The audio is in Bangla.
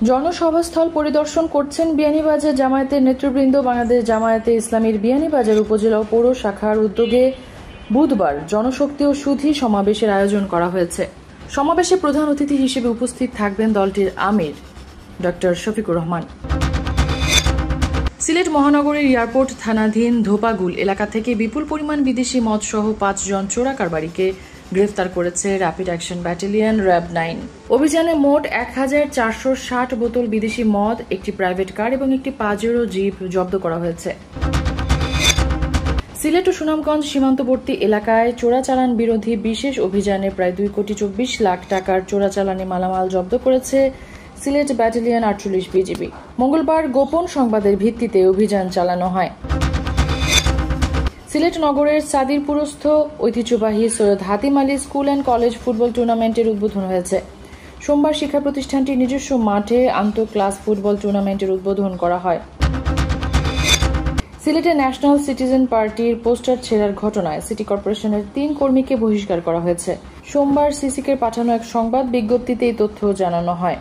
জনসভাস্থল পরিদর্শন করছেন বিয়ানীবাজার জামায়াতের নেতৃবৃন্দ। বাংলাদেশ জামায়াতে ইসলামীর বিয়ানীবাজার উপজেলা ও পৌর শাখার উদ্যোগে বুধবার জনশক্তি ও সুধী সমাবেশের আয়োজন করা হয়েছে। সমাবেশে প্রধান অতিথি হিসেবে উপস্থিত থাকবেন দলটির আমির ডক্টর শফিকুর রহমান। সিলেট মহানগরের এয়ারপোর্ট থানাধীন ধোপাগুল এলাকা থেকে বিপুল পরিমাণ বিদেশি মদ সহ 5 জন চোরা কারবারিকে গ্রেফতার করেছে র্যাপিড অ্যাকশন ব্যাটালিয়ন র্যাব 9। অভিযানে মোট 1460 বোতল বিদেশি মদ, একটি প্রাইভেট কার এবং একটি পাজেরো জিপ জব্দ করা হয়েছে। সিলেট ও সুনামগঞ্জ সীমান্তবর্তী এলাকায় চোরাচালান বিরোধী বিশেষ অভিযানে প্রায় 2,24,00,000 টাকার চোরাচালানি মালামাল জব্দ করেছে সিলেট ব্যাটালিয়ন 48 বিজিবি। মঙ্গলবার গোপন সংবাদের ভিত্তিতে অভিযান চালানো হয়। সিলেট নগরের সাদিরপুরস্থ ঐতিহ্যবাহী Syed Hatim Ali school and college football টুর্নামেন্টের উদ্বোধন হয়েছে। সোমবার শিক্ষা প্রতিষ্ঠানটির নিজস্ব মাঠে আন্তঃ ক্লাস ফুটবল টুর্নামেন্টের উদ্বোধন করা হয়। সিলেটে ন্যাশনাল সিটিজেন পার্টির পোস্টার ছেঁড়ার ঘটনায় সিটি কর্পোরেশনের 3 কর্মীকে বহিষ্কার করা হয়েছে। সোমবার সিসিকে পাঠানো এক সংবাদ বিজ্ঞপ্তিতে এই তথ্য জানানো হয়।